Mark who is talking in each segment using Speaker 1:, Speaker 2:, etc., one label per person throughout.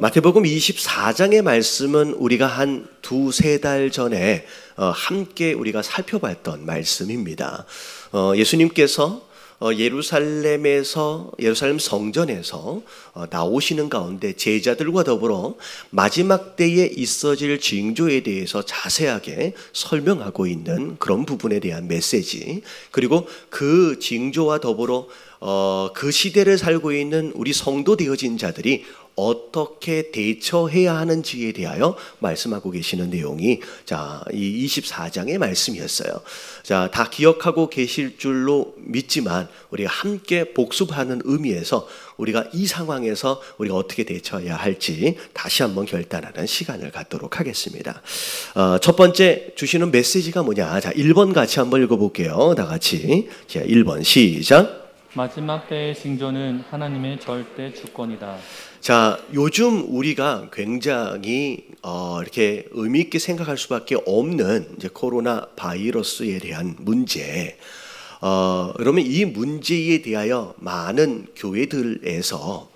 Speaker 1: 마태복음 24장의 말씀은 우리가 한 두세 달 전에 함께 우리가 살펴봤던 말씀입니다. 예수님께서 예루살렘 성전에서 나오시는 가운데 제자들과 더불어 마지막 때에 있어질 징조에 대해서 자세하게 설명하고 있는 그런 부분에 대한 메시지, 그리고 그 징조와 더불어 그 시대를 살고 있는 우리 성도 되어진 자들이 어떻게 대처해야 하는지에 대하여 말씀하고 계시는 내용이 이 24장의 말씀이었어요. 다 기억하고 계실 줄로 믿지만 우리가 함께 복습하는 의미에서 우리가 이 상황에서 우리가 어떻게 대처해야 할지 다시 한번 결단하는 시간을 갖도록 하겠습니다. 첫 번째 주시는 메시지가 뭐냐? 1번 같이 한번 읽어볼게요. 다 같이. 1번 시작.
Speaker 2: 마지막 때의 징조는 하나님의 절대 주권이다.
Speaker 1: 요즘 우리가 굉장히 이렇게 의미 있게 생각할 수밖에 없는 이제 코로나 바이러스에 대한 문제. 그러면 이 문제에 대하여 많은 교회들에서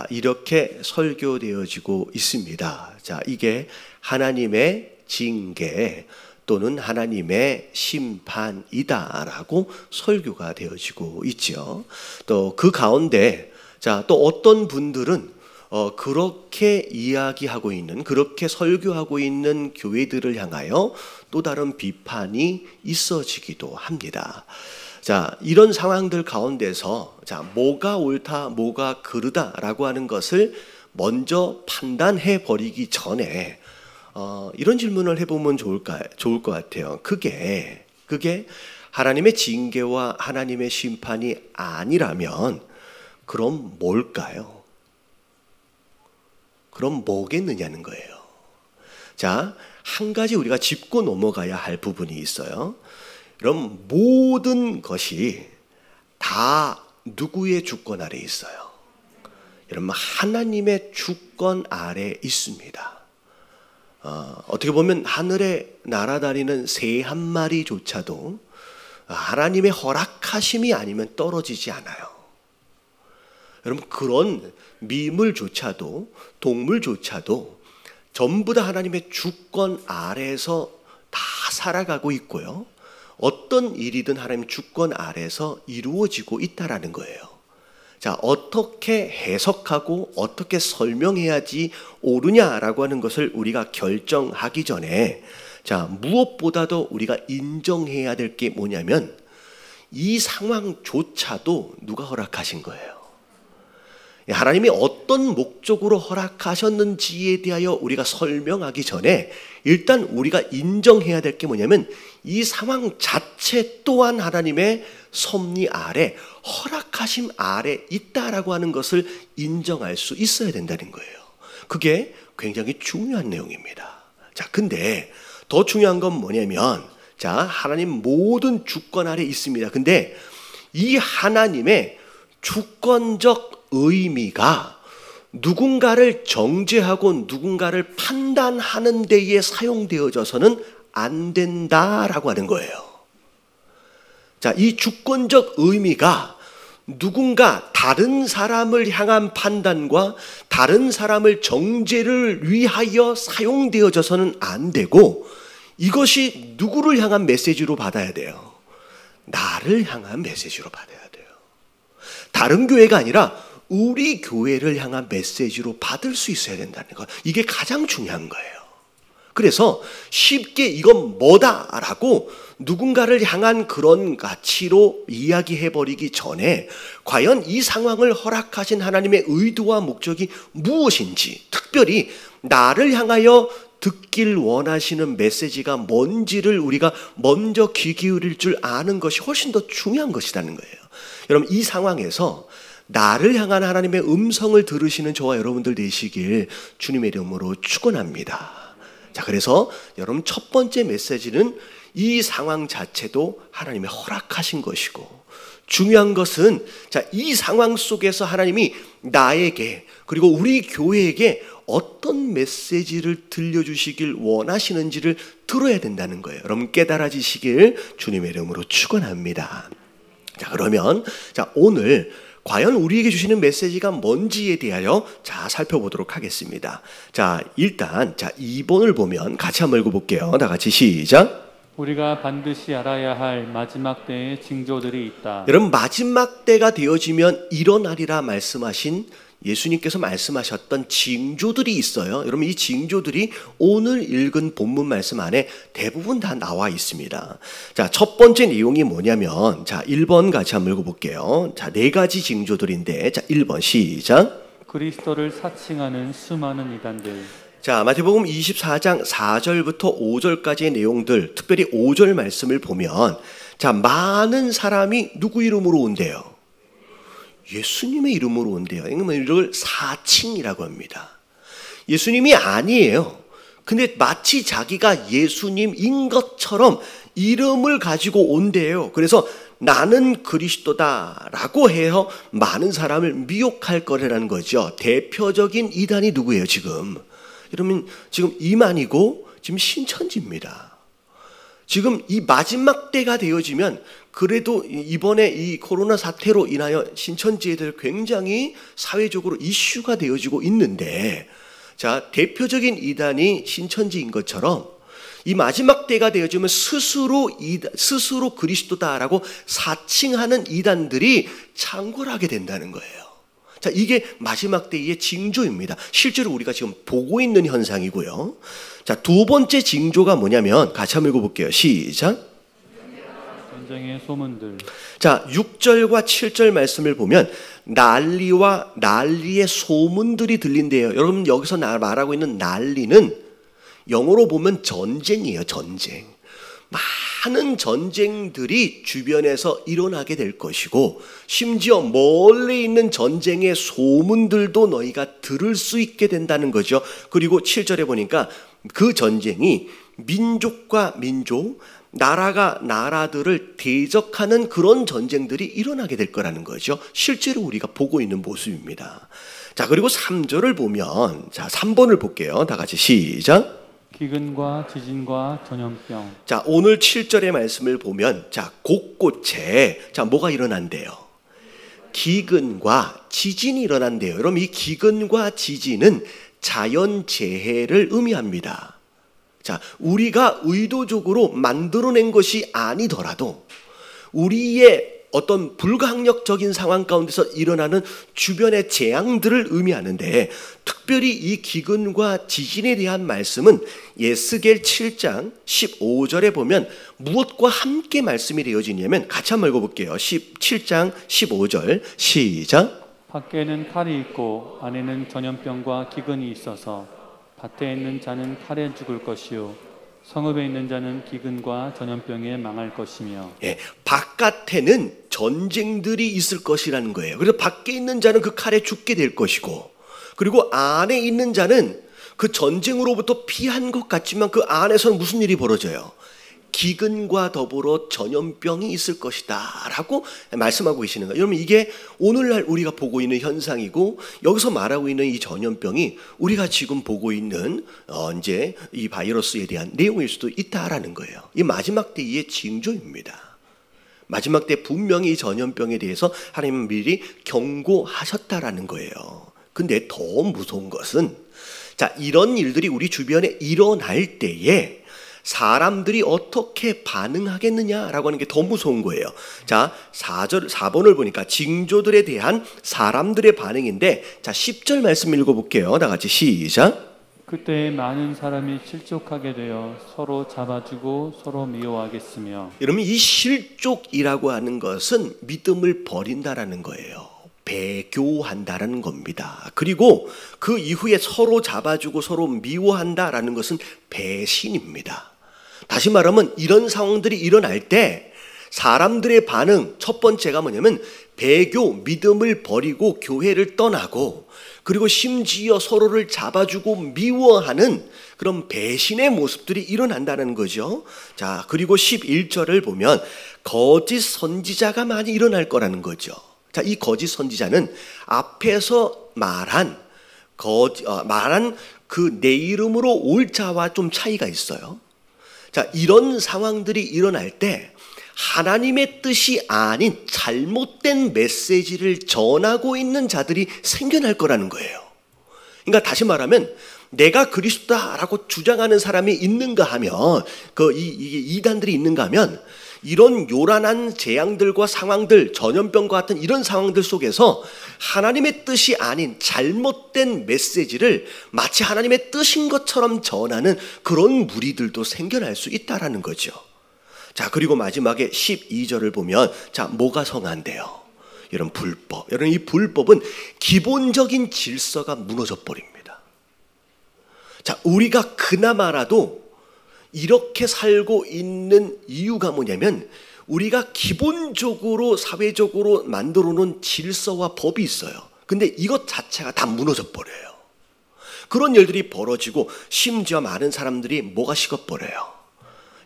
Speaker 1: 이렇게 설교되어지고 있습니다. 이게 하나님의 징계 또는 하나님의 심판이다라고 설교가 되어지고 있죠. 또 그 가운데 또 어떤 분들은 그렇게 이야기하고 있는, 그렇게 설교하고 있는 교회들을 향하여 또 다른 비판이 있어지기도 합니다. 이런 상황들 가운데서 뭐가 옳다, 뭐가 그르다라고 하는 것을 먼저 판단해 버리기 전에 이런 질문을 해보면 좋을 것 같아요. 그게 하나님의 징계와 하나님의 심판이 아니라면 그럼 뭘까요? 그럼 뭐겠느냐는 거예요. 한 가지 우리가 짚고 넘어가야 할 부분이 있어요. 그럼 모든 것이 다 누구의 주권 아래 있어요? 여러분, 하나님의 주권 아래 있습니다. 어떻게 보면 하늘에 날아다니는 새 한 마리조차도 하나님의 허락하심이 아니면 떨어지지 않아요. 여러분, 그런 미물조차도, 동물조차도 전부 다 하나님의 주권 아래에서 다 살아가고 있고요. 어떤 일이든 하나님 주권 아래에서 이루어지고 있다라는 거예요. 어떻게 해석하고 어떻게 설명해야지 옳으냐라고 하는 것을 우리가 결정하기 전에 무엇보다도 우리가 인정해야 될 게 뭐냐면 이 상황조차도 누가 허락하신 거예요. 하나님이 어떤 목적으로 허락하셨는지에 대하여 우리가 설명하기 전에 일단 우리가 인정해야 될 게 뭐냐면 이 상황 자체 또한 하나님의 섭리 아래, 허락하심 아래 있다라고 하는 것을 인정할 수 있어야 된다는 거예요. 그게 굉장히 중요한 내용입니다. 근데 더 중요한 건 뭐냐면 하나님 모든 주권 아래 있습니다. 근데 이 하나님의 주권적 의미가 누군가를 정죄하고 누군가를 판단하는 데에 사용되어져서는 안 된다라고 하는 거예요. 이 주권적 의미가 누군가 다른 사람을 향한 판단과 다른 사람을 정죄를 위하여 사용되어져서는 안 되고, 이것이 누구를 향한 메시지로 받아야 돼요? 나를 향한 메시지로 받아야 돼요. 다른 교회가 아니라 우리 교회를 향한 메시지로 받을 수 있어야 된다는 것, 이게 가장 중요한 거예요. 그래서 쉽게 이건 뭐다라고 누군가를 향한 그런 가치로 이야기해버리기 전에 과연 이 상황을 허락하신 하나님의 의도와 목적이 무엇인지, 특별히 나를 향하여 듣길 원하시는 메시지가 뭔지를 우리가 먼저 귀 기울일 줄 아는 것이 훨씬 더 중요한 것이라는 거예요. 여러분, 이 상황에서 나를 향한 하나님의 음성을 들으시는 저와 여러분들 되시길 주님의 이름으로 축원합니다. 그래서 여러분, 첫 번째 메시지는 이 상황 자체도 하나님의 허락하신 것이고, 중요한 것은 이 상황 속에서 하나님이 나에게 그리고 우리 교회에게 어떤 메시지를 들려주시길 원하시는지를 들어야 된다는 거예요. 여러분, 깨달아지시길 주님의 이름으로 축원합니다. 그러면 오늘 과연 우리에게 주시는 메시지가 뭔지에 대하여 자 살펴보도록 하겠습니다. 자 일단 자 2번을 보면 같이 한번 읽어볼게요. 다 같이 시작.
Speaker 2: 우리가 반드시 알아야 할 마지막 때의 징조들이 있다.
Speaker 1: 여러분 마지막 때가 되어지면 일어나리라 말씀하신 예수님께서 말씀하셨던 징조들이 있어요. 여러분 이 징조들이 오늘 읽은 본문 말씀 안에 대부분 다 나와 있습니다. 자, 첫 번째 내용이 뭐냐면 자, 1번 같이 한번 읽어볼게요. 자, 4가지 징조들인데 자, 1번 시작.
Speaker 2: 그리스도를 사칭하는 수많은 이단들.
Speaker 1: 자, 마태복음 24장 4절부터 5절까지의 내용들, 특별히 5절 말씀을 보면 자, 많은 사람이 누구 이름으로 온대요? 예수님의 이름으로 온대요. 이걸 사칭이라고 합니다. 예수님이 아니에요. 근데 마치 자기가 예수님인 것처럼 이름을 가지고 온대요. 그래서 나는 그리스도다라고 해서 많은 사람을 미혹할 거라는 거죠. 대표적인 이단이 누구예요 지금? 여러분 지금 이만희고 지금 신천지입니다. 지금 이 마지막 때가 되어지면 그래도 이번에 이 코로나 사태로 인하여 신천지에 대해 굉장히 사회적으로 이슈가 되어지고 있는데 자 대표적인 이단이 신천지인 것처럼 이 마지막 때가 되어지면 스스로 그리스도다라고 사칭하는 이단들이 창궐하게 된다는 거예요. 자 이게 마지막 때의 징조입니다. 실제로 우리가 지금 보고 있는 현상이고요. 자, 두 번째 징조가 뭐냐면 같이 한번 읽어볼게요. 시작.
Speaker 2: 전쟁의 소문들.
Speaker 1: 자, 6절과 7절 말씀을 보면 난리와 난리의 소문들이 들린대요. 여러분 여기서 말하고 있는 난리는 영어로 보면 전쟁이에요. 전쟁. 많은 전쟁들이 주변에서 일어나게 될 것이고 심지어 멀리 있는 전쟁의 소문들도 너희가 들을 수 있게 된다는 거죠. 그리고 7절에 보니까 그 전쟁이 민족과 민족, 나라가 나라들을 대적하는 그런 전쟁들이 일어나게 될 거라는 거죠. 실제로 우리가 보고 있는 모습입니다. 자, 그리고 3절을 보면 자, 3번을 볼게요. 다 같이 시작.
Speaker 2: 기근과 지진과 전염병.
Speaker 1: 자, 오늘 7절의 말씀을 보면 자, 곳곳에 자, 뭐가 일어난대요? 기근과 지진이 일어난대요. 여러분 이 기근과 지진은 자연재해를 의미합니다. 자, 우리가 의도적으로 만들어낸 것이 아니더라도 우리의 어떤 불가항력적인 상황 가운데서 일어나는 주변의 재앙들을 의미하는데 특별히 이 기근과 지진에 대한 말씀은 예스겔 7장 15절에 보면 무엇과 함께 말씀이 되어지냐면 같이 한번 읽어볼게요. 7장 15절 시작.
Speaker 2: 밖에는 칼이 있고 안에는 전염병과 기근이 있어서 밭에 있는 자는 칼에 죽을 것이요 성읍에 있는 자는 기근과 전염병에 망할 것이며.
Speaker 1: 예, 바깥에는 전쟁들이 있을 것이라는 거예요. 그래서 밖에 있는 자는 그 칼에 죽게 될 것이고 그리고 안에 있는 자는 그 전쟁으로부터 피한 것 같지만 그 안에서는 무슨 일이 벌어져요? 기근과 더불어 전염병이 있을 것이다 라고 말씀하고 계시는 거예요. 여러분 이게 오늘날 우리가 보고 있는 현상이고 여기서 말하고 있는 이 전염병이 우리가 지금 보고 있는 이제 이 바이러스에 대한 내용일 수도 있다라는 거예요. 이 마지막 때의 징조입니다. 마지막 때 분명히 이 전염병에 대해서 하나님은 미리 경고하셨다라는 거예요. 근데 더 무서운 것은 자 이런 일들이 우리 주변에 일어날 때에 사람들이 어떻게 반응하겠느냐라고 하는 게 더 무서운 거예요. 자, 4번을 보니까 징조들에 대한 사람들의 반응인데 자, 10절 말씀 읽어볼게요. 다 같이 시작.
Speaker 2: 그때 많은 사람이 실족하게 되어 서로 잡아주고 서로 미워하겠으며.
Speaker 1: 여러분 이 실족이라고 하는 것은 믿음을 버린다라는 거예요. 배교한다라는 겁니다. 그리고 그 이후에 서로 잡아주고 서로 미워한다라는 것은 배신입니다. 다시 말하면 이런 상황들이 일어날 때 사람들의 반응 첫 번째가 뭐냐면 배교, 믿음을 버리고 교회를 떠나고 그리고 심지어 서로를 잡아주고 미워하는 그런 배신의 모습들이 일어난다는 거죠. 자, 그리고 11절을 보면 거짓 선지자가 많이 일어날 거라는 거죠. 자, 이 거짓 선지자는 앞에서 말한 그 내 이름으로 올 자와 좀 차이가 있어요. 자, 이런 상황들이 일어날 때 하나님의 뜻이 아닌 잘못된 메시지를 전하고 있는 자들이 생겨날 거라는 거예요. 그러니까 다시 말하면 내가 그리스도다라고 주장하는 사람이 있는가 하면 이게 이단들이 있는가 하면 이런 요란한 재앙들과 상황들, 전염병과 같은 이런 상황들 속에서 하나님의 뜻이 아닌 잘못된 메시지를 마치 하나님의 뜻인 것처럼 전하는 그런 무리들도 생겨날 수 있다라는 거죠. 자, 그리고 마지막에 12절을 보면 자, 뭐가 성한데요? 여러분, 불법. 여러분, 이 불법은 기본적인 질서가 무너져 버립니다. 자, 우리가 그나마라도 이렇게 살고 있는 이유가 뭐냐면 우리가 기본적으로 사회적으로 만들어 놓은 질서와 법이 있어요. 근데 이것 자체가 다 무너져 버려요. 그런 일들이 벌어지고 심지어 많은 사람들이 뭐가 식어버려요.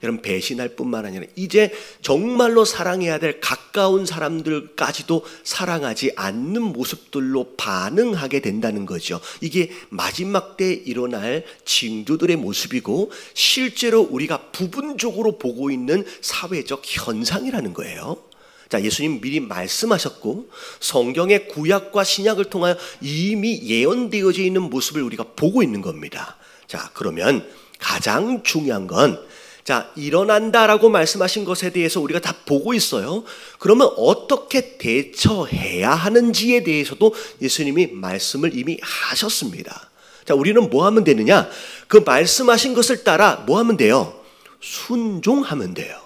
Speaker 1: 여러분, 배신할 뿐만 아니라 이제 정말로 사랑해야 될 가까운 사람들까지도 사랑하지 않는 모습들로 반응하게 된다는 거죠. 이게 마지막 때 일어날 징조들의 모습이고 실제로 우리가 부분적으로 보고 있는 사회적 현상이라는 거예요. 자, 예수님 미리 말씀하셨고 성경의 구약과 신약을 통하여 이미 예언되어져 있는 모습을 우리가 보고 있는 겁니다. 자, 그러면 가장 중요한 건 자, 일어난다라고 말씀하신 것에 대해서 우리가 다 보고 있어요. 그러면 어떻게 대처해야 하는지에 대해서도 예수님이 말씀을 이미 하셨습니다. 자, 우리는 뭐 하면 되느냐? 그 말씀하신 것을 따라 뭐 하면 돼요? 순종하면 돼요.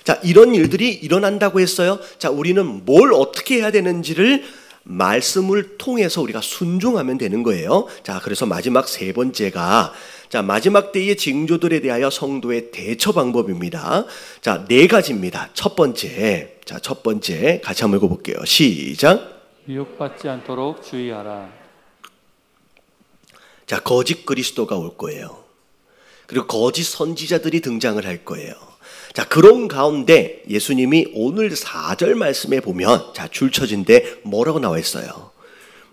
Speaker 1: 자, 이런 일들이 일어난다고 했어요. 자, 우리는 뭘 어떻게 해야 되는지를 말씀을 통해서 우리가 순종하면 되는 거예요. 자, 그래서 마지막 세 번째가 자, 마지막 때의 징조들에 대하여 성도의 대처 방법입니다. 자, 네 가지입니다. 첫 번째 같이 한번 읽어볼게요. 시작.
Speaker 2: 미혹받지 않도록 주의하라.
Speaker 1: 자, 거짓 그리스도가 올 거예요. 그리고 거짓 선지자들이 등장을 할 거예요. 자, 그런 가운데 예수님이 오늘 4절 말씀에 보면 자, 줄 쳐진데 뭐라고 나와 있어요?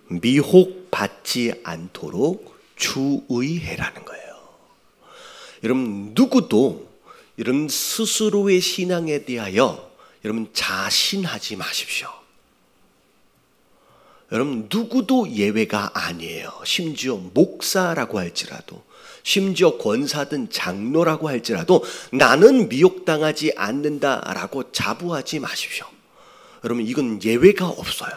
Speaker 1: 미혹받지 않도록 주의해라는 거예요. 여러분, 누구도 여러분 스스로의 신앙에 대하여 여러분 자신하지 마십시오. 여러분, 누구도 예외가 아니에요. 심지어 목사라고 할지라도, 심지어 권사든 장로라고 할지라도 나는 미혹당하지 않는다라고 자부하지 마십시오. 여러분, 이건 예외가 없어요.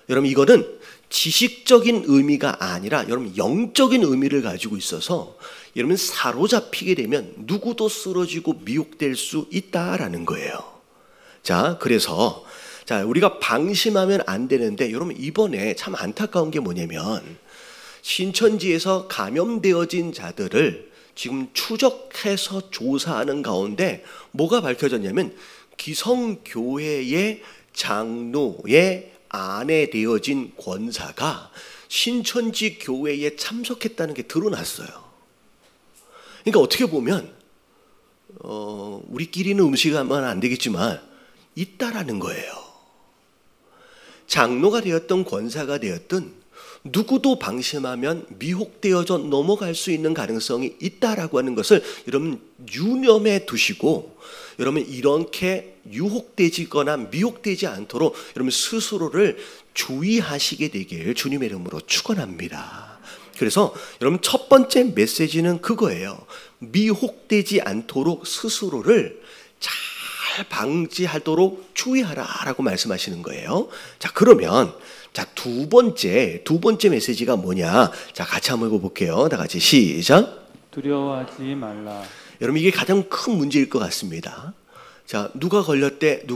Speaker 1: 여러분, 이거는 지식적인 의미가 아니라 여러분 영적인 의미를 가지고 있어서 여러분 사로잡히게 되면 누구도 쓰러지고 미혹될 수 있다라는 거예요. 자, 그래서 자, 우리가 방심하면 안 되는데 여러분, 이번에 참 안타까운 게 뭐냐면 신천지에서 감염되어진 자들을 지금 추적해서 조사하는 가운데 뭐가 밝혀졌냐면 기성교회의 장로의 아내 되어진 권사가 신천지 교회에 참석했다는 게 드러났어요. 그러니까 어떻게 보면 우리끼리는 음식하면 안 되겠지만 있다라는 거예요. 장로가 되었던 권사가 되었든 누구도 방심하면 미혹되어져 넘어갈 수 있는 가능성이 있다라고 하는 것을 여러분 유념해 두시고 여러분 이렇게 유혹되지거나 미혹되지 않도록 여러분 스스로를 주의하시게 되길 주님의 이름으로 축원합니다. 그래서 여러분 첫 번째 메시지는 그거예요. 미혹되지 않도록 스스로를 잘 방지하도록 주의하라라고 말씀하시는 거예요. 자, 그러면 자, 두 번째 메시지가 뭐냐? 자, 같이 한번 읽어볼게요. 다 같이 시작.
Speaker 2: 두려워하지 말라.
Speaker 1: 여러분, 이게 가장 큰 문제일 것 같습니다. 자, 누가 걸렸대?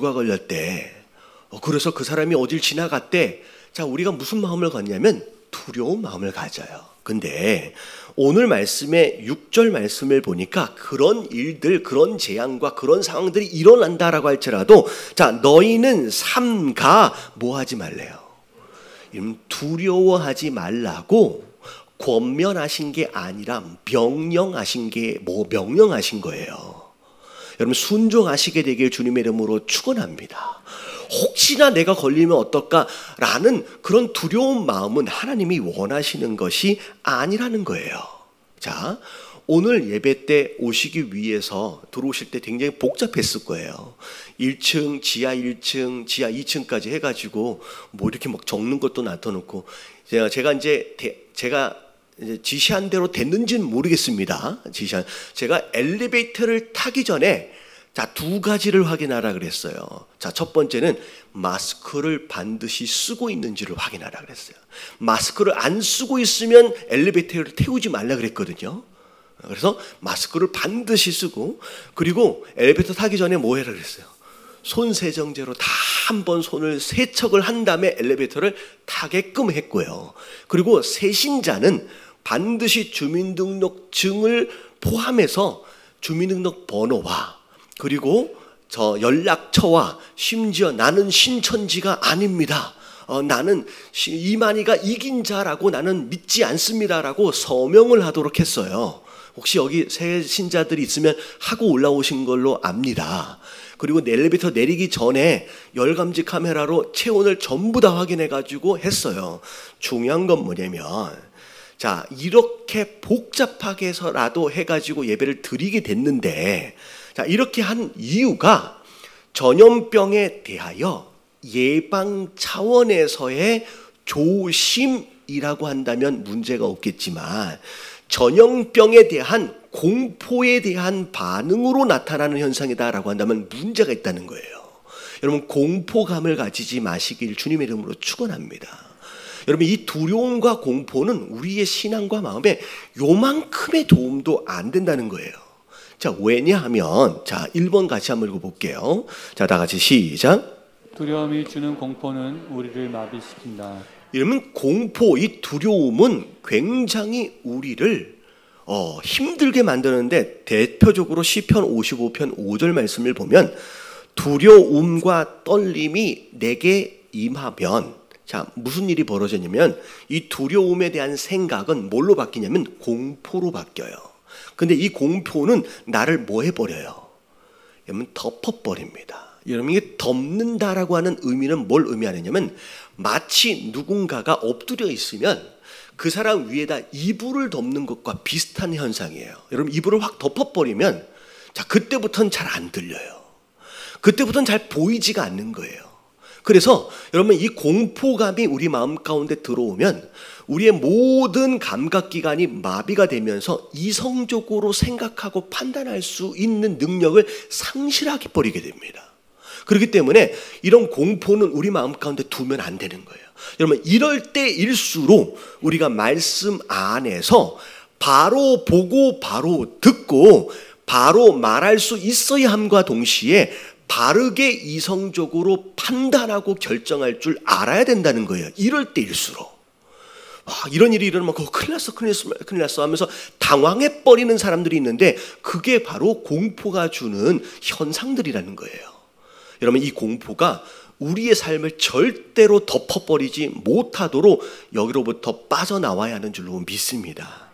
Speaker 1: 그래서 그 사람이 어딜 지나갔대? 자, 우리가 무슨 마음을 갖냐면 두려운 마음을 가져요. 근데 오늘 말씀의 6절 말씀을 보니까 그런 일들, 그런 재앙과 그런 상황들이 일어난다라고 할지라도 자, 너희는 삼가 뭐 하지 말래요? 두려워하지 말라고 권면하신 게 아니라 명령하신 거예요. 여러분 순종하시게 되길 주님의 이름으로 축원합니다. 혹시나 내가 걸리면 어떨까라는 그런 두려운 마음은 하나님이 원하시는 것이 아니라는 거예요. 자, 오늘 예배 때 오시기 위해서 들어오실 때 굉장히 복잡했을 거예요. 1층, 지하 1층, 지하 2층까지 해가지고 뭐 이렇게 막 적는 것도 놔둬놓고 제가 이제 지시한 대로 됐는지는 모르겠습니다. 제가 엘리베이터를 타기 전에 자, 2가지를 확인하라 그랬어요. 자, 첫 번째는 마스크를 반드시 쓰고 있는지를 확인하라 그랬어요. 마스크를 안 쓰고 있으면 엘리베이터를 태우지 말라 그랬거든요. 그래서 마스크를 반드시 쓰고, 그리고 엘리베이터 타기 전에 뭐 해라 그랬어요? 손 세정제로 다 한번 손을 세척을 한 다음에 엘리베이터를 타게끔 했고요. 그리고 세신자는 반드시 주민등록증을 포함해서 주민등록 번호와 그리고 저 연락처와 심지어 나는 신천지가 아닙니다. 나는 이만희가 이긴 자라고 나는 믿지 않습니다라고 서명을 하도록 했어요. 혹시 여기 새 신자들이 있으면 하고 올라오신 걸로 압니다. 그리고 엘리베이터 내리기 전에 열감지 카메라로 체온을 전부 다 확인해가지고 했어요. 중요한 건 뭐냐면, 자, 이렇게 복잡하게 해서라도 해가지고 예배를 드리게 됐는데, 자, 이렇게 한 이유가 전염병에 대하여 예방 차원에서의 조심이라고 한다면 문제가 없겠지만, 전염병에 대한 공포에 대한 반응으로 나타나는 현상이다라고 한다면 문제가 있다는 거예요. 여러분, 공포감을 가지지 마시길 주님의 이름으로 축원합니다. 여러분, 이 두려움과 공포는 우리의 신앙과 마음에 요만큼의 도움도 안 된다는 거예요. 자, 왜냐하면, 자, 1번 같이 한번 읽어볼게요. 자, 다 같이 시작.
Speaker 2: 두려움이 주는 공포는 우리를 마비시킨다.
Speaker 1: 이러면 공포, 이 두려움은 굉장히 우리를 힘들게 만드는데, 대표적으로 시편 55편 5절 말씀을 보면 두려움과 떨림이 내게 임하면, 자, 무슨 일이 벌어졌냐면 이 두려움에 대한 생각은 뭘로 바뀌냐면 공포로 바뀌어요. 근데 이 공포는 나를 뭐 해버려요? 여러분, 덮어버립니다. 여러분, 이게 덮는다라고 하는 의미는 뭘 의미하느냐면, 마치 누군가가 엎드려 있으면 그 사람 위에다 이불을 덮는 것과 비슷한 현상이에요. 여러분, 이불을 확 덮어버리면, 자, 그때부터는 잘 안 들려요. 그때부터는 잘 보이지가 않는 거예요. 그래서 여러분, 이 공포감이 우리 마음 가운데 들어오면 우리의 모든 감각기관이 마비가 되면서 이성적으로 생각하고 판단할 수 있는 능력을 상실하게 버리게 됩니다. 그렇기 때문에 이런 공포는 우리 마음 가운데 두면 안 되는 거예요. 여러분, 이럴 때일수록 우리가 말씀 안에서 바로 보고 바로 듣고 바로 말할 수 있어야 함과 동시에 바르게 이성적으로 판단하고 결정할 줄 알아야 된다는 거예요. 이럴 때일수록. 이런 일이 일어나면 큰일 났어 하면서 당황해버리는 사람들이 있는데, 그게 바로 공포가 주는 현상들이라는 거예요. 여러분, 이 공포가 우리의 삶을 절대로 덮어버리지 못하도록 여기로부터 빠져나와야 하는 줄로 믿습니다.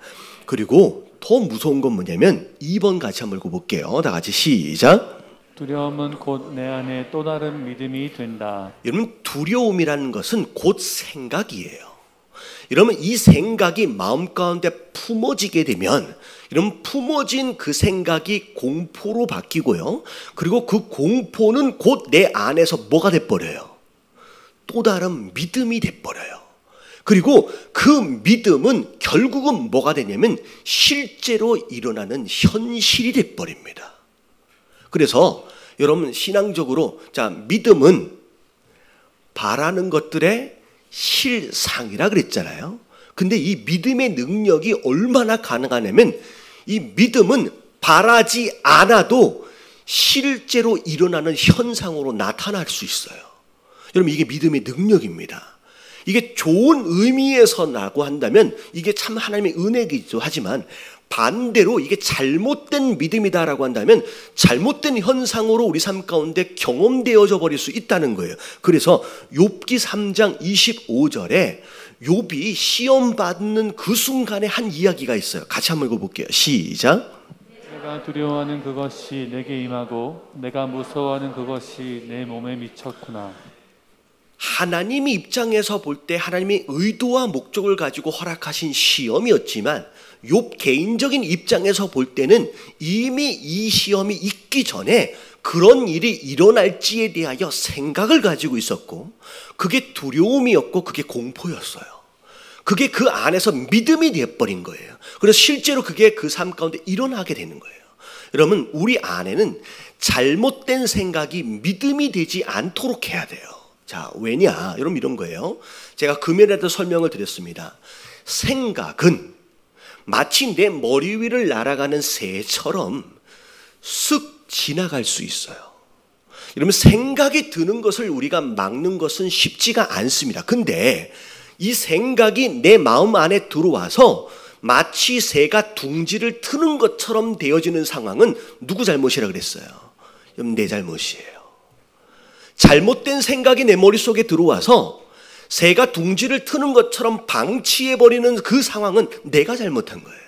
Speaker 1: 그리고 더 무서운 건 뭐냐면 2번 같이 한번 읽어볼게요. 다 같이 시작.
Speaker 2: 두려움은 곧 내 안에 또 다른 믿음이 된다.
Speaker 1: 여러분, 두려움이라는 것은 곧 생각이에요. 여러분, 이 생각이 마음 가운데 품어지게 되면, 여러분, 품어진 그 생각이 공포로 바뀌고요. 그리고 그 공포는 곧 내 안에서 뭐가 돼버려요? 또 다른 믿음이 돼버려요. 그리고 그 믿음은 결국은 뭐가 되냐면 실제로 일어나는 현실이 돼버립니다. 그래서 여러분, 신앙적으로, 자, 믿음은 바라는 것들의 실상이라 그랬잖아요. 근데 이 믿음의 능력이 얼마나 가능하냐면, 이 믿음은 바라지 않아도 실제로 일어나는 현상으로 나타날 수 있어요. 여러분, 이게 믿음의 능력입니다. 이게 좋은 의미에서라고 한다면 이게 참 하나님의 은혜이기도 하지만, 반대로 이게 잘못된 믿음이다라고 한다면 잘못된 현상으로 우리 삶 가운데 경험되어져 버릴 수 있다는 거예요. 그래서 욥기 3장 25절에 욥이 시험 받는 그 순간에 한 이야기가 있어요. 같이 한번 읽어볼게요. 시작.
Speaker 2: 내가 두려워하는 그것이 내게 임하고 내가 무서워하는 그것이 내 몸에 미쳤구나.
Speaker 1: 하나님 입장에서 볼 때 하나님의 의도와 목적을 가지고 허락하신 시험이었지만 욥 개인적인 입장에서 볼 때는 이미 이 시험이 있기 전에 그런 일이 일어날지에 대하여 생각을 가지고 있었고, 그게 두려움이었고 그게 공포였어요. 그게 그 안에서 믿음이 되어버린 거예요. 그래서 실제로 그게 그 삶 가운데 일어나게 되는 거예요. 여러분, 우리 안에는 잘못된 생각이 믿음이 되지 않도록 해야 돼요. 자, 왜냐? 여러분, 이런 거예요. 제가 금요일에도 설명을 드렸습니다. 생각은 마치 내 머리 위를 날아가는 새처럼 쓱 지나갈 수 있어요. 여러분, 생각이 드는 것을 우리가 막는 것은 쉽지가 않습니다. 근데 이 생각이 내 마음 안에 들어와서 마치 새가 둥지를 트는 것처럼 되어지는 상황은 누구 잘못이라 그랬어요? 여러분, 내 잘못이에요. 잘못된 생각이 내 머릿속에 들어와서 새가 둥지를 트는 것처럼 방치해버리는 그 상황은 내가 잘못한 거예요.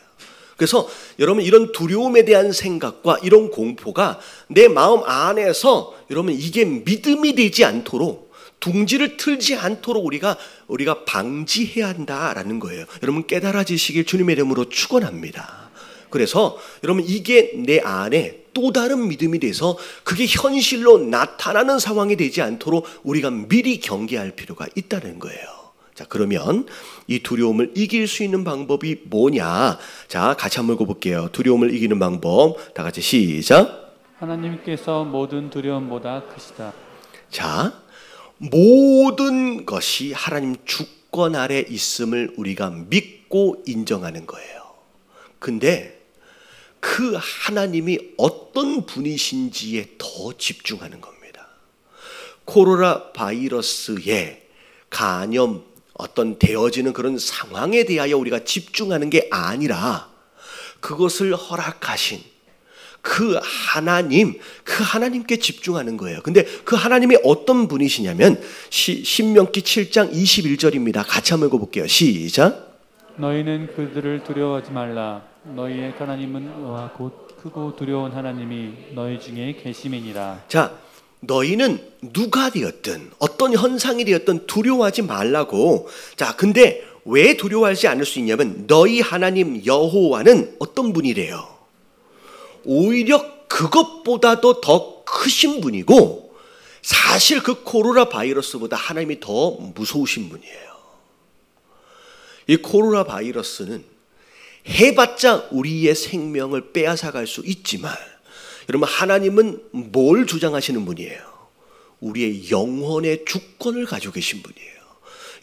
Speaker 1: 그래서 여러분, 이런 두려움에 대한 생각과 이런 공포가 내 마음 안에서 여러분 이게 믿음이 되지 않도록, 둥지를 틀지 않도록 우리가 방지해야 한다라는 거예요. 여러분, 깨달아지시길 주님의 이름으로 축원합니다. 그래서 여러분, 이게 내 안에 또 다른 믿음이 돼서 그게 현실로 나타나는 상황이 되지 않도록 우리가 미리 경계할 필요가 있다는 거예요. 자, 그러면 이 두려움을 이길 수 있는 방법이 뭐냐? 자, 같이 한번 읽어볼게요. 두려움을 이기는 방법, 다 같이 시작.
Speaker 2: 하나님께서 모든 두려움보다 크시다.
Speaker 1: 자, 모든 것이 하나님 주권 아래 있음을 우리가 믿고 인정하는 거예요. 근데 그 하나님이 어떤 분이신지에 더 집중하는 겁니다. 코로나 바이러스의 감염, 어떤 되어지는 그런 상황에 대하여 우리가 집중하는 게 아니라 그것을 허락하신 그 하나님, 그 하나님께 집중하는 거예요. 근데 그 하나님이 어떤 분이시냐면 신명기 7장 21절입니다. 같이 한번 읽어볼게요. 시작.
Speaker 2: 너희는 그들을 두려워하지 말라. 너희의 하나님은 여호와 곧 크고 두려운 하나님이 너희 중에 계심이니라.
Speaker 1: 자, 너희는 누가 되었든 어떤 현상이 되었든 두려워하지 말라고. 자, 근데 왜 두려워하지 않을 수 있냐면 너희 하나님 여호와는 어떤 분이래요? 오히려 그것보다도 더 크신 분이고, 사실 그 코로나 바이러스보다 하나님이 더 무서우신 분이에요. 이 코로나 바이러스는 해봤자 우리의 생명을 빼앗아갈 수 있지만, 여러분, 하나님은 뭘 주장하시는 분이에요? 우리의 영혼의 주권을 가지고 계신 분이에요.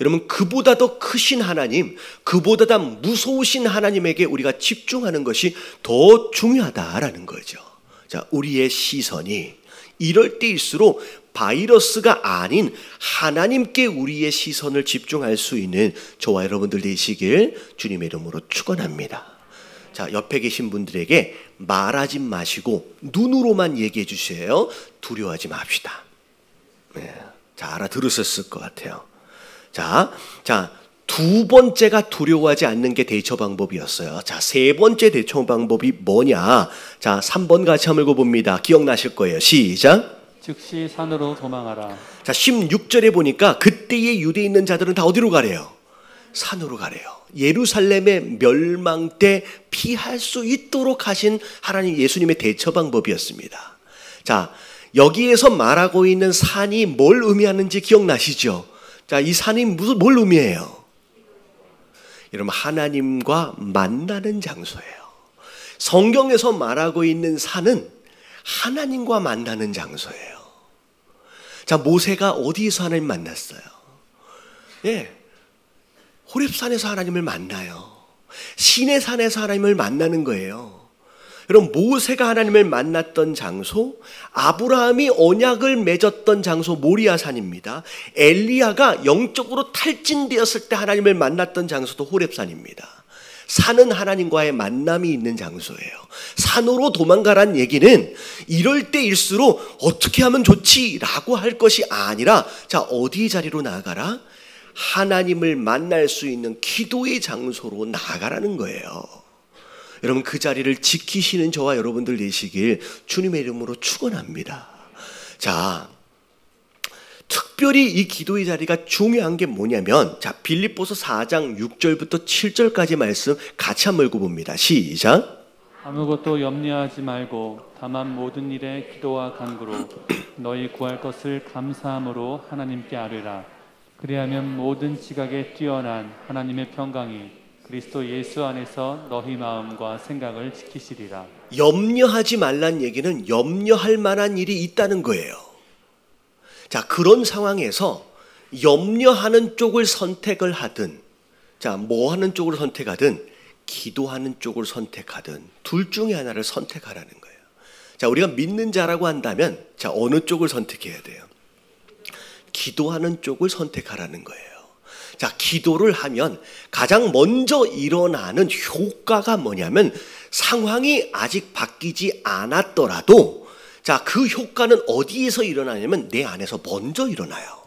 Speaker 1: 여러분, 그보다 더 크신 하나님, 그보다 더 무서우신 하나님에게 우리가 집중하는 것이 더 중요하다라는 거죠. 자, 우리의 시선이 이럴 때일수록 바이러스가 아닌 하나님께 우리의 시선을 집중할 수 있는 저와 여러분들 되시길 주님의 이름으로 축원합니다. 자, 옆에 계신 분들에게 말하지 마시고 눈으로만 얘기해 주세요. 두려워하지 맙시다. 네, 자, 알아들으셨을 것 같아요. 자, 두 번째가 두려워하지 않는 게 대처 방법이었어요. 자, 세 번째 대처 방법이 뭐냐? 자, 3번 같이 한번 읽어봅니다. 기억나실 거예요. 시작.
Speaker 2: 즉시 산으로 도망하라.
Speaker 1: 자, 16절에 보니까 그때의 유대에 있는 자들은 다 어디로 가래요? 산으로 가래요. 예루살렘의 멸망 때 피할 수 있도록 하신 하나님 예수님의 대처 방법이었습니다. 자, 여기에서 말하고 있는 산이 뭘 의미하는지 기억나시죠? 자, 이 산이 뭘 의미해요? 여러분, 하나님과 만나는 장소예요. 성경에서 말하고 있는 산은 하나님과 만나는 장소예요. 자, 모세가 어디서 하나님 만났어요? 예, 호렙산에서 하나님을 만나요. 시내산에서 하나님을 만나는 거예요. 여러분, 모세가 하나님을 만났던 장소, 아브라함이 언약을 맺었던 장소 모리아산입니다. 엘리야가 영적으로 탈진되었을 때 하나님을 만났던 장소도 호렙산입니다. 산은 하나님과의 만남이 있는 장소예요. 산으로 도망가란 얘기는 이럴 때일수록 어떻게 하면 좋지라고 할 것이 아니라, 자, 어디 자리로 나아가라? 하나님을 만날 수 있는 기도의 장소로 나아가라는 거예요. 여러분, 그 자리를 지키시는 저와 여러분들 되시길 주님의 이름으로 축원합니다. 자, 특별히 이 기도의 자리가 중요한 게 뭐냐면, 자, 빌립보서 4장 6절부터 7절까지 말씀 같이 한번 읽어봅니다. 시작.
Speaker 2: 아무것도 염려하지 말고 다만 모든 일에 기도와 간구로 너희 구할 것을 감사함으로 하나님께 아뢰라. 그리하면 모든 지각에 뛰어난 하나님의 평강이 그리스도 예수 안에서 너희 마음과 생각을 지키시리라.
Speaker 1: 염려하지 말란 얘기는 염려할 만한 일이 있다는 거예요. 자, 그런 상황에서 염려하는 쪽을 선택을 하든, 자, 뭐 하는 쪽을 선택하든, 기도하는 쪽을 선택하든, 둘 중에 하나를 선택하라는 거예요. 자, 우리가 믿는 자라고 한다면, 자, 어느 쪽을 선택해야 돼요? 기도하는 쪽을 선택하라는 거예요. 자, 기도를 하면 가장 먼저 일어나는 효과가 뭐냐면, 상황이 아직 바뀌지 않았더라도, 자, 그 효과는 어디에서 일어나냐면 내 안에서 먼저 일어나요.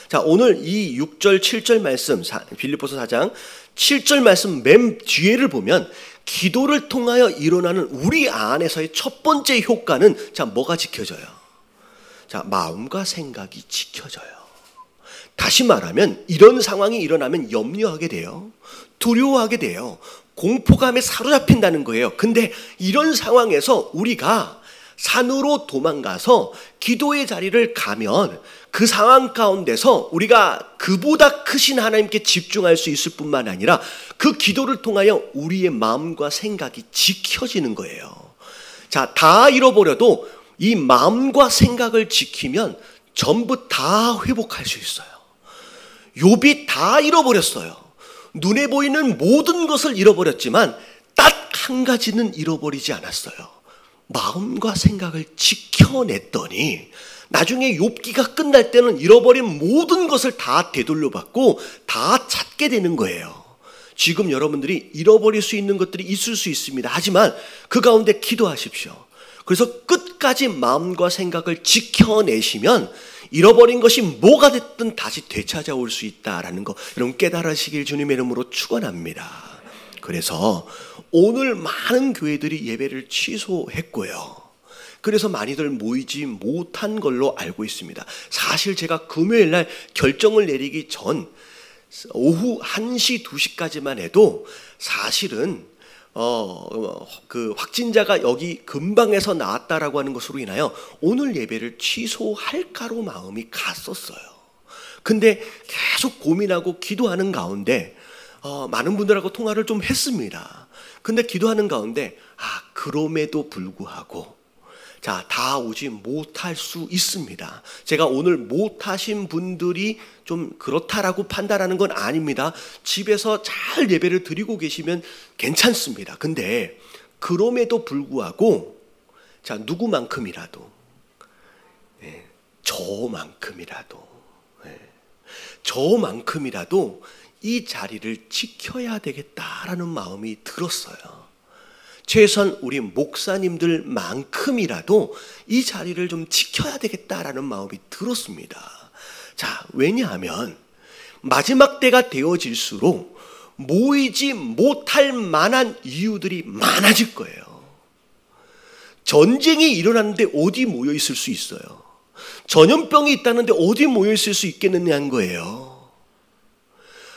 Speaker 1: 자, 오늘 이 6절, 7절 말씀, 빌립보서 4장 7절 말씀 맨 뒤에를 보면 기도를 통하여 일어나는 우리 안에서의 첫 번째 효과는, 자, 뭐가 지켜져요? 자, 마음과 생각이 지켜져요. 다시 말하면 이런 상황이 일어나면 염려하게 돼요. 두려워하게 돼요. 공포감에 사로잡힌다는 거예요. 근데 이런 상황에서 우리가 산으로 도망가서 기도의 자리를 가면 그 상황 가운데서 우리가 그보다 크신 하나님께 집중할 수 있을 뿐만 아니라 그 기도를 통하여 우리의 마음과 생각이 지켜지는 거예요. 자, 다 잃어버려도 이 마음과 생각을 지키면 전부 다 회복할 수 있어요. 욥이 다 잃어버렸어요. 눈에 보이는 모든 것을 잃어버렸지만 딱 한 가지는 잃어버리지 않았어요. 마음과 생각을 지켜냈더니 나중에 욥기가 끝날 때는 잃어버린 모든 것을 다 되돌려받고 다 찾게 되는 거예요. 지금 여러분들이 잃어버릴 수 있는 것들이 있을 수 있습니다. 하지만 그 가운데 기도하십시오. 그래서 끝까지 마음과 생각을 지켜내시면 잃어버린 것이 뭐가 됐든 다시 되찾아올 수 있다라는 거 여러분 깨달으시길 주님의 이름으로 축원합니다. 그래서 오늘 많은 교회들이 예배를 취소했고요. 그래서 많이들 모이지 못한 걸로 알고 있습니다. 사실 제가 금요일 날 결정을 내리기 전 오후 1시, 2시까지만 해도 사실은 그 확진자가 여기 근방에서 나왔다라고 하는 것으로 인하여 오늘 예배를 취소할까로 마음이 갔었어요. 근데 계속 고민하고 기도하는 가운데 많은 분들하고 통화를 좀 했습니다. 근데 기도하는 가운데 그럼에도 불구하고 자, 다 오지 못할 수 있습니다. 제가 오늘 못하신 분들이 좀 그렇다라고 판단하는 건 아닙니다. 집에서 잘 예배를 드리고 계시면 괜찮습니다. 근데 그럼에도 불구하고 자, 누구만큼이라도 저만큼이라도 이 자리를 지켜야 되겠다라는 마음이 들었어요. 최소한 우리 목사님들만큼이라도 이 자리를 좀 지켜야 되겠다라는 마음이 들었습니다. 자, 왜냐하면 마지막 때가 되어질수록 모이지 못할 만한 이유들이 많아질 거예요. 전쟁이 일어났는데 어디 모여 있을 수 있어요? 전염병이 있다는데 어디 모여 있을 수 있겠느냐는 거예요.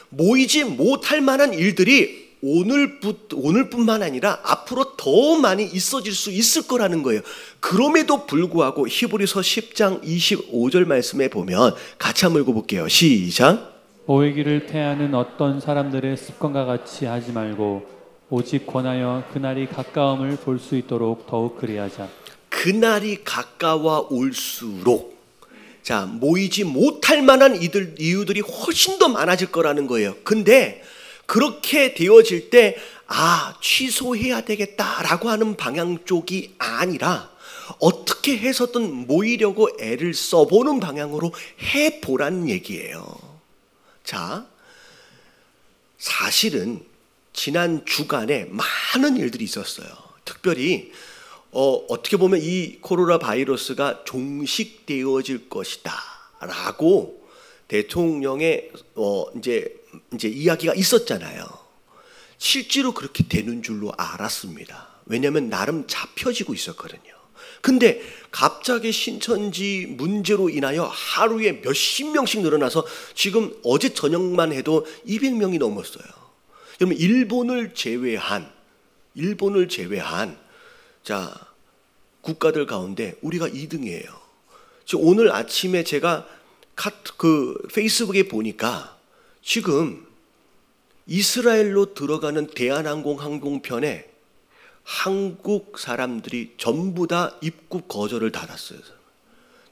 Speaker 1: 모이지 못할 만한 일들이 오늘뿐만 아니라 앞으로 더 많이 있어질 수 있을 거라는 거예요. 그럼에도 불구하고 히브리서 10장 25절 말씀에 보면 같이 한번 읽어볼게요. 시작.
Speaker 2: 모이기를 패하는 어떤 사람들의 습관과 같이 하지 말고 오직 권하여 그날이 가까움을 볼 수 있도록 더욱 그리하자. 그날이
Speaker 1: 가까워 올수록 자, 모이지 못할 만한 이유들이 훨씬 더 많아질 거라는 거예요. 근데 그렇게 되어질 때 취소해야 되겠다라고 하는 방향 쪽이 아니라 어떻게 해서든 모이려고 애를 써보는 방향으로 해보라는 얘기예요. 자, 사실은 지난 주간에 많은 일들이 있었어요. 특별히 어떻게 보면 이 코로나 바이러스가 종식되어질 것이다 라고 대통령의 이제 이야기가 있었잖아요. 실제로 그렇게 되는 줄로 알았습니다. 왜냐하면 나름 잡혀지고 있었거든요. 근데 갑자기 신천지 문제로 인하여 하루에 몇십 명씩 늘어나서 지금 어제 저녁만 해도 200명이 넘었어요. 그러면 일본을 제외한 자, 국가들 가운데 우리가 2등이에요. 지금 오늘 아침에 제가 페이스북에 보니까 지금 이스라엘로 들어가는 대한항공 항공편에 한국 사람들이 전부 다 입국 거절을 달았어요.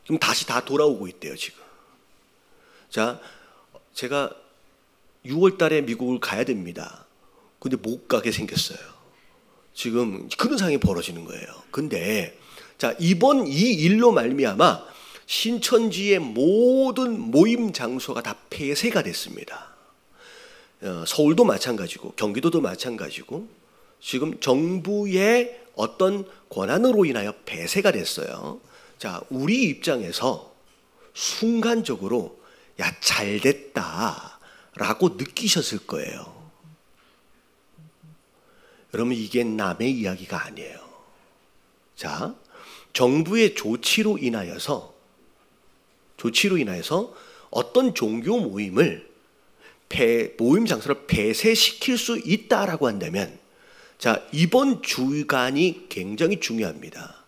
Speaker 1: 지금 다시 다 돌아오고 있대요, 지금. 자, 제가 6월 달에 미국을 가야 됩니다. 근데 못 가게 생겼어요. 지금 그런 상황이 벌어지는 거예요. 근데 자, 이번 이 일로 말미암아 신천지의 모든 모임 장소가 다 폐쇄가 됐습니다. 서울도 마찬가지고 경기도도 마찬가지고 지금 정부의 어떤 권한으로 인하여 폐쇄가 됐어요. 자, 우리 입장에서 순간적으로 야, 잘 됐다라고 느끼셨을 거예요. 여러분, 이게 남의 이야기가 아니에요. 자, 정부의 조치로 인하여서 어떤 종교 모임을 모임 장소를 폐쇄시킬 수 있다라고 한다면, 자, 이번 주간이 굉장히 중요합니다.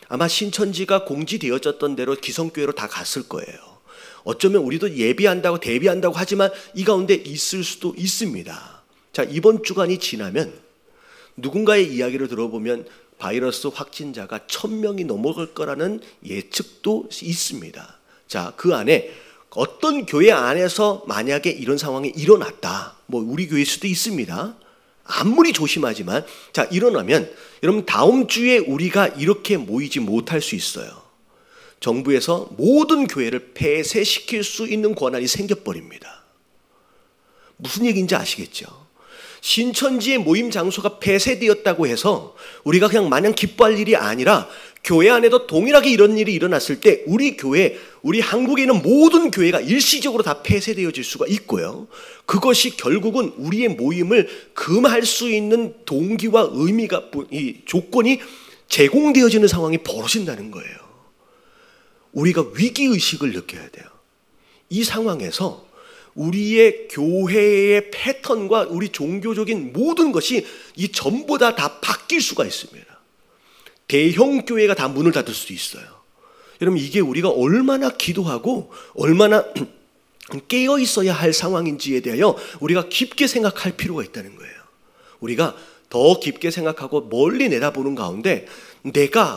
Speaker 1: 아마 신천지가 공지되어졌던 대로 기성교회로 다 갔을 거예요. 어쩌면 우리도 예비한다고 대비한다고 하지만 이 가운데 있을 수도 있습니다. 자, 이번 주간이 지나면 누군가의 이야기를 들어보면 바이러스 확진자가 1000명이 넘어갈 거라는 예측도 있습니다. 자, 그 안에 어떤 교회 안에서 만약에 이런 상황이 일어났다, 우리 교회일 수도 있습니다. 아무리 조심하지만, 자, 일어나면 여러분 다음 주에 우리가 이렇게 모이지 못할 수 있어요. 정부에서 모든 교회를 폐쇄시킬 수 있는 권한이 생겨버립니다. 무슨 얘기인지 아시겠죠? 신천지의 모임 장소가 폐쇄되었다고 해서 우리가 그냥 마냥 기뻐할 일이 아니라 교회 안에도 동일하게 이런 일이 일어났을 때 우리 교회, 우리 한국에 있는 모든 교회가 일시적으로 다 폐쇄되어질 수가 있고요. 그것이 결국은 우리의 모임을 금할 수 있는 동기와 의미가, 이 조건이 제공되어지는 상황이 벌어진다는 거예요. 우리가 위기의식을 느껴야 돼요. 이 상황에서 우리의 교회의 패턴과 우리 종교적인 모든 것이 이 전부 다 바뀔 수가 있습니다. 대형 교회가 다 문을 닫을 수도 있어요. 여러분, 이게 우리가 얼마나 기도하고 얼마나 깨어 있어야 할 상황인지에 대하여 우리가 깊게 생각할 필요가 있다는 거예요. 우리가 더 깊게 생각하고 멀리 내다보는 가운데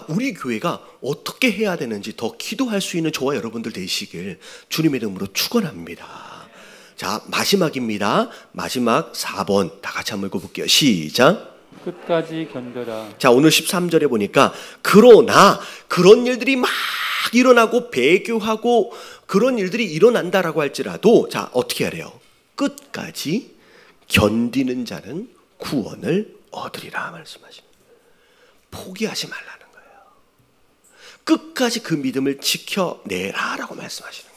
Speaker 1: 우리 교회가 어떻게 해야 되는지 더 기도할 수 있는 저와 여러분들 되시길 주님의 이름으로 축원합니다. 자, 마지막입니다. 마지막 4번 다 같이 한번 읽어볼게요. 시작.
Speaker 2: 끝까지 견뎌라.
Speaker 1: 자, 오늘 13절에 보니까 그러나 그런 일들이 막 일어나고 배교하고 그런 일들이 일어난다라고 할지라도, 자, 어떻게 하래요? 끝까지 견디는 자는 구원을 얻으리라 말씀하십니다. 포기하지 말라는 거예요. 끝까지 그 믿음을 지켜내라라고 말씀하시는 거예요.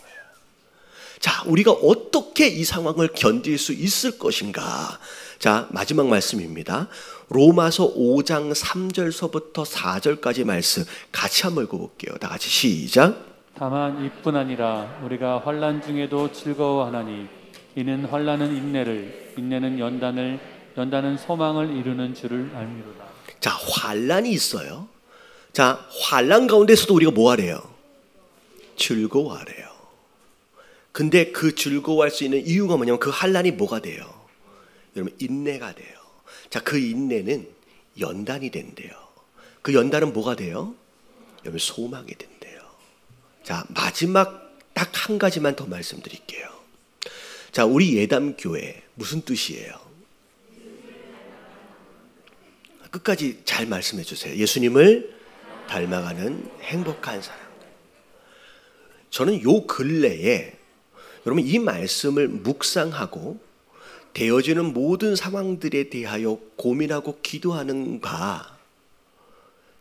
Speaker 1: 자, 우리가 어떻게 이 상황을 견딜 수 있을 것인가? 자, 마지막 말씀입니다. 로마서 5장 3절서부터 4절까지 말씀 같이 한번 읽어볼게요. 다 같이 시작.
Speaker 2: 다만 이뿐 아니라 우리가 환난 중에도 즐거워하나니 이는 환난은 인내를, 인내는 연단을, 연단은 소망을 이루는 줄을 알미로다.
Speaker 1: 자, 환난이 있어요. 자, 환난 가운데서도 우리가 뭐 하래요? 즐거워하래요. 근데 그 즐거워할 수 있는 이유가 뭐냐면 그 환난이 뭐가 돼요? 여러분, 인내가 돼요. 자, 그 인내는 연단이 된대요. 그 연단은 뭐가 돼요? 여러분, 소망이 된대요. 자, 마지막 딱 한 가지만 더 말씀드릴게요. 자, 우리 예담교회 무슨 뜻이에요? 끝까지 잘 말씀해 주세요. 예수님을 닮아가는 행복한 사람. 저는 요 근래에 여러분 이 말씀을 묵상하고 되어지는 모든 상황들에 대하여 고민하고 기도하는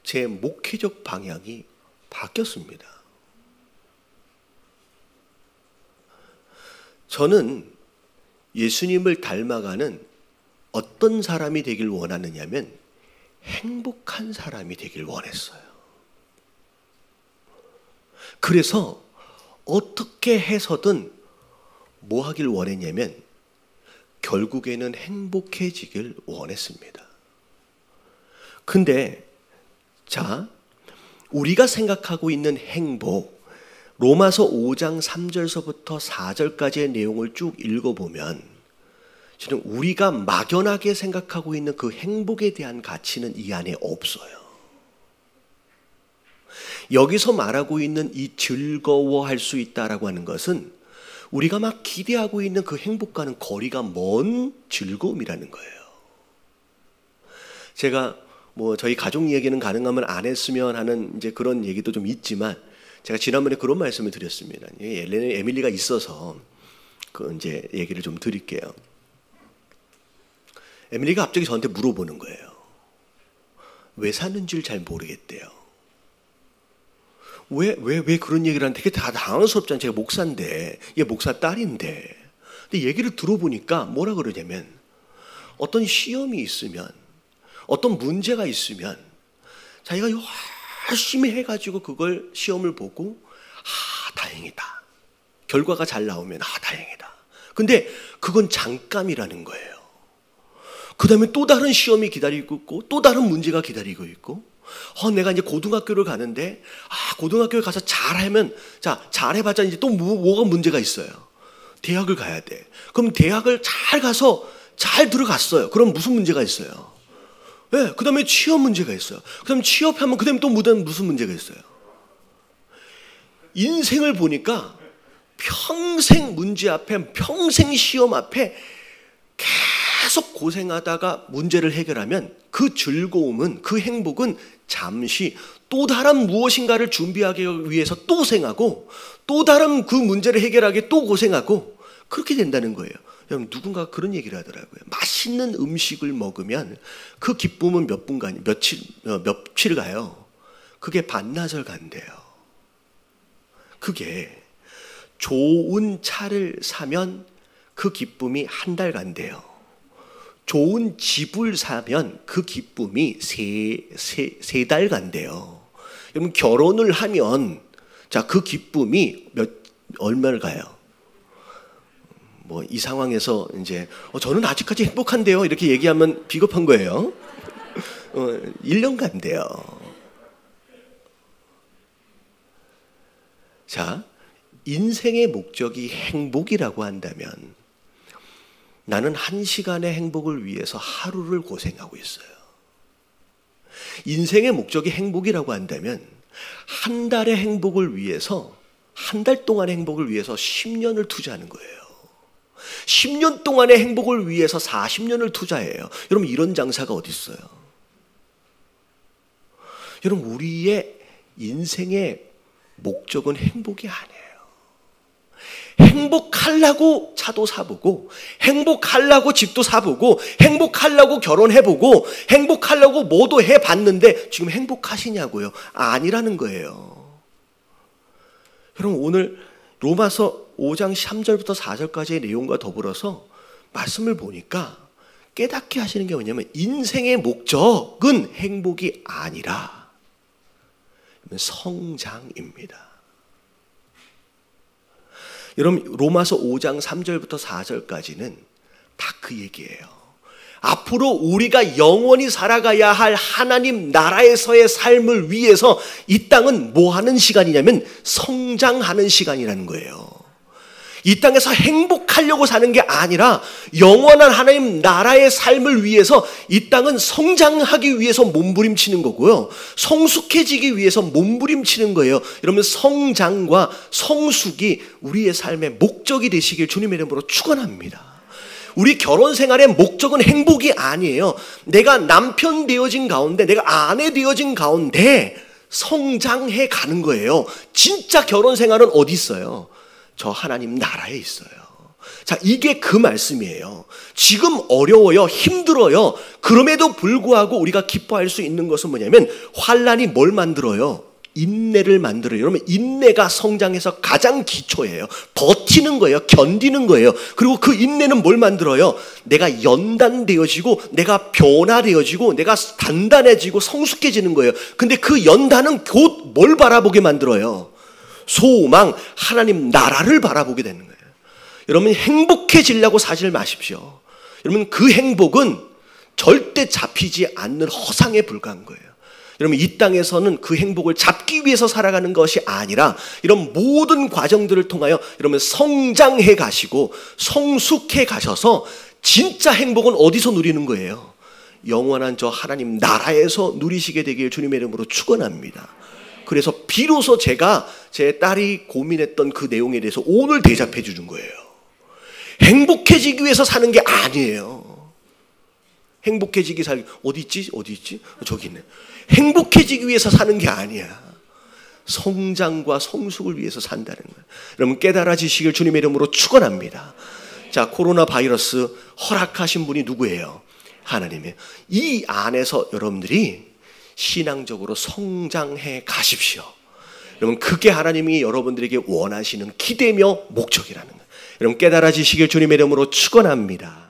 Speaker 1: 제 목회적 방향이 바뀌었습니다. 저는 예수님을 닮아가는 어떤 사람이 되길 원하느냐면 행복한 사람이 되길 원했어요. 그래서 어떻게 해서든 뭐 하길 원했냐면 결국에는 행복해지길 원했습니다. 근데 자, 우리가 생각하고 있는 행복, 로마서 5장 3절서부터 4절까지의 내용을 쭉 읽어보면 저는 우리가 막연하게 생각하고 있는 그 행복에 대한 가치는 이 안에 없어요. 여기서 말하고 있는 이 즐거워할 수 있다라고 하는 것은 우리가 막 기대하고 있는 그 행복과는 거리가 먼 즐거움이라는 거예요. 제가 저희 가족 얘기는 가능하면 안 했으면 하는 이제 그런 얘기도 좀 있지만 제가 지난번에 그런 말씀을 드렸습니다. 에밀리가 있어서 그 이제 얘기를 좀 드릴게요. 에밀리가 갑자기 저한테 물어보는 거예요. 왜 사는지를 잘 모르겠대요. 왜 그런 얘기를 하는데 되게 다 당황스럽잖아요. 제가 목사인데, 얘 목사 딸인데. 근데 얘기를 들어보니까 뭐라 그러냐면 어떤 시험이 있으면, 어떤 문제가 있으면 자기가 열심히 해가지고 그걸 시험을 보고 다행이다. 결과가 잘 나오면 다행이다. 근데 그건 잠깐이라는 거예요. 그 다음에 또 다른 시험이 기다리고 있고 또 다른 문제가 기다리고 있고 내가 이제 고등학교를 가는데 고등학교에 가서 잘하면 잘해봤자 이제 또 뭐가 문제가 있어요. 대학을 가야 돼. 그럼 대학을 잘 가서 잘 들어갔어요. 그럼 무슨 문제가 있어요? 네, 그 다음에 취업 문제가 있어요. 그 다음에 취업하면 그 다음에 또 무슨 문제가 있어요? 인생을 보니까 평생 문제 앞에, 평생 시험 앞에 계속 고생하다가 문제를 해결하면 그 즐거움은, 그 행복은 잠시 또 다른 무엇인가를 준비하기 위해서 또 생하고 또 다른 그 문제를 해결하기 또 고생하고 그렇게 된다는 거예요. 여러분, 누군가 그런 얘기를 하더라고요. 맛있는 음식을 먹으면 그 기쁨은 며칠 가요. 그게 반나절 간대요. 그게 좋은 차를 사면 그 기쁨이 한 달 간대요. 좋은 집을 사면 그 기쁨이 세 달 간대요. 여러분, 결혼을 하면 그 기쁨이 얼마를 가요? 이 상황에서 이제 저는 아직까지 행복한데요 이렇게 얘기하면 비겁한 거예요. 1년 간대요. 자, 인생의 목적이 행복이라고 한다면 나는 1시간의 행복을 위해서 하루를 고생하고 있어요. 인생의 목적이 행복이라고 한다면 한 달의 행복을 위해서, 한 달 동안의 행복을 위해서 10년을 투자하는 거예요. 10년 동안의 행복을 위해서 40년을 투자해요. 여러분, 이런 장사가 어디 있어요? 여러분, 우리의 인생의 목적은 행복이 아니에요. 행복하려고 차도 사보고, 행복하려고 집도 사보고, 행복하려고 결혼해보고, 행복하려고 뭐도 해봤는데 지금 행복하시냐고요? 아니라는 거예요. 여러분, 오늘 로마서 5장 3절부터 4절까지의 내용과 더불어서 말씀을 보니까 깨닫게 하시는 게 뭐냐면 인생의 목적은 행복이 아니라 성장입니다. 여러분, 로마서 5장 3절부터 4절까지는 다 그 얘기예요. 앞으로 우리가 영원히 살아가야 할 하나님 나라에서의 삶을 위해서 이 땅은 뭐 하는 시간이냐면 성장하는 시간이라는 거예요. 이 땅에서 행복하려고 사는 게 아니라 영원한 하나님 나라의 삶을 위해서 이 땅은 성장하기 위해서 몸부림치는 거고요. 성숙해지기 위해서 몸부림치는 거예요. 여러분, 성장과 성숙이 우리의 삶의 목적이 되시길 주님의 이름으로 축원합니다. 우리 결혼 생활의 목적은 행복이 아니에요. 내가 남편 되어진 가운데, 내가 아내 되어진 가운데 성장해 가는 거예요. 진짜 결혼 생활은 어디 있어요? 저 하나님 나라에 있어요. 자, 이게 그 말씀이에요. 지금 어려워요, 힘들어요. 그럼에도 불구하고 우리가 기뻐할 수 있는 것은 뭐냐면 환난이 뭘 만들어요? 인내를 만들어요. 여러분, 인내가 성장해서 가장 기초예요. 버티는 거예요. 견디는 거예요. 그리고 그 인내는 뭘 만들어요? 내가 연단되어지고, 내가 변화되어지고, 내가 단단해지고 성숙해지는 거예요. 근데 그 연단은 곧 뭘 바라보게 만들어요? 소망, 하나님 나라를 바라보게 되는 거예요. 여러분 행복해지려고 사실 마십시오. 여러분 그 행복은 절대 잡히지 않는 허상에 불과한 거예요. 여러분 이 땅에서는 그 행복을 잡기 위해서 살아가는 것이 아니라 이런 모든 과정들을 통하여 여러분 성장해 가시고 성숙해 가셔서 진짜 행복은 어디서 누리는 거예요? 영원한 저 하나님 나라에서 누리시게 되길 주님의 이름으로 축원합니다. 그래서 비로소 제가 제 딸이 고민했던 그 내용에 대해서 오늘 대답해 주는 거예요. 행복해지기 위해서 사는 게 아니에요. 행복해지기 살기 어디 있지? 어디 있지? 저기 있네. 행복해지기 위해서 사는 게 아니야. 성장과 성숙을 위해서 산다는 거예요. 여러분 깨달아지시길 주님의 이름으로 축원합니다. 자, 코로나 바이러스 허락하신 분이 누구예요? 하나님이에요. 이 안에서 여러분들이 신앙적으로 성장해 가십시오. 여러분 그게 하나님이 여러분들에게 원하시는 기대며 목적이라는 거예요. 여러분 깨달아지시길 주님의 이름으로 축원합니다.